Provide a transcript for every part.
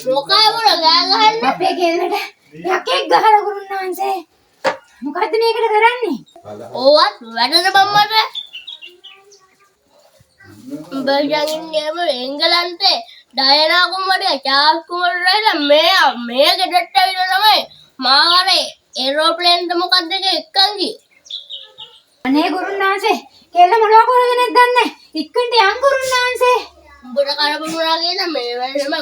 මොකයි මොන ගෑ ගහන්නේ අපේ ගෙල්ලට යකෙක් ගහලා ගුරුනාන්සේ මොකද්ද මේකට කරන්නේ ඕවත් වැඩන බම්මට බල්ජන්ගේම එංගලන්තේ ඩයනා කුමරිය චාල්ස් කුමරියලා මේ ගෙදරට ඇවිල්ලා තමයි මාවරේ ඒරෝප්ලේන් මොකද්ද එක්කන් ගියේ අනේ ගුරුනාන්සේ කෙල්ල මොනවා කරගෙනද දන්නේ ඉක්කන්ට යන් ගුරුනාන්සේ උඹට කරපුණා කියන මේ වෙලෙම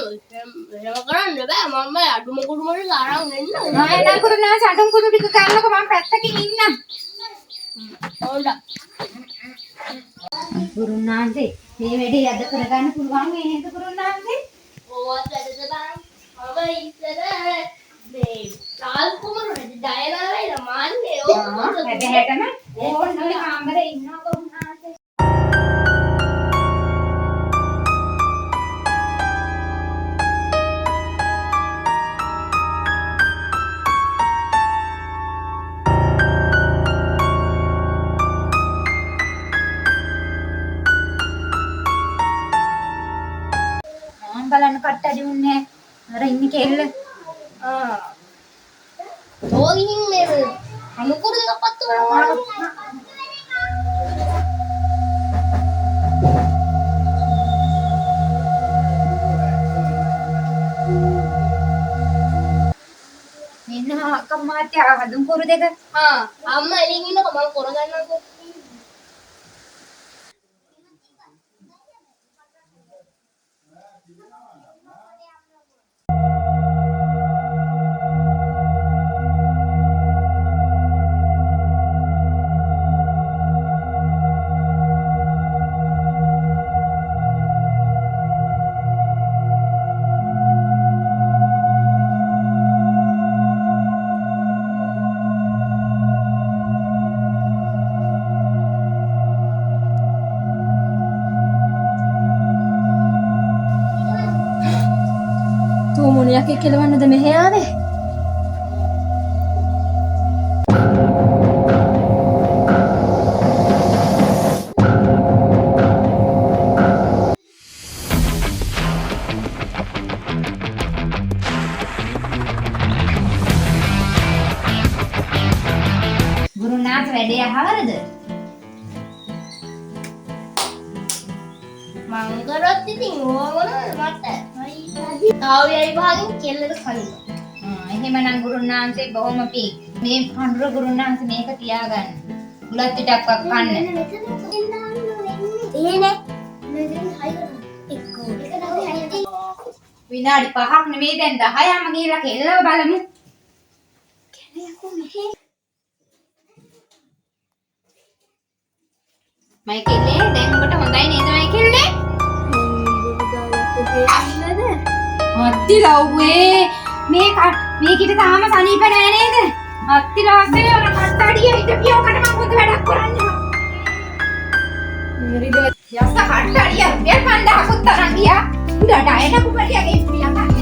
කරන්න බෑ මම අඩුම කුඩුමට අරන් එන්න නෑ නෑ ගුරුනාන්සේ අඩුම කුඩු ටික කරනකො මම පැත්තකින් ඉන්නම් හොඳයි ගුරුනාන්සේ මේ වැඩේ අද කරගන්න පුළුවන් නේද ගුරුනාන්සේ ඕවත් වැඩද බං මම ඉස්සර මේ තාල් කුමරුනේ ඩයනාලා මාන්නේ ඕක හැටම ඕන්න කාමරේ ඉන්නවා ගුරුනාන්සේ බලන්න කට්ටඩි උන්නේ අර ඉන්නේ කෙල්ල ඕගින් මේ අනුකුරු දෙකක් පත්තු කරනවා මෙන්න අක්කම්මාත්‍යා හදුම් කුරු දෙක අම්මා එළින් ඉන්නකො මම කරගන්නකෝ මොනියක් එක්කලවන්නද මෙහෙ ආවේ ගුරුනාත් වැඩේ අහවලද මං කරොත් ඉතින් ඕවම මට තාවයයි භාගෙන් කෙල්ලට කලිනවා. එහෙමනම් ගුරුනාන්සේ බොහොම පිං. මේ පඳුර ගුරුනාන්සේ මේක තියාගන්න. බුලත් පිටක්වත් කන්න. විනාඩි 5ක් නෙමෙයි දැන් 10ක්ම ගිහිල්ලා කෙල්ලව බලමු. මයි කෙල්ලේ දැන් ඔබට හොඳයි නේද මයි කෙල්ලේ? අත්තිලව්වේ මේකිට තාම සනීප නෑ නේද? අත්තිලාසේ අර කට්ටඩිය හිටපියෝකට මම මොකද වැඩක් කරන්නේ? මෙරිද යස්ස කට්ටඩිය රුපියල් 5000ක් තරම් ගියා. උඩට අයන කුපටියගේ පියා කන්නේ.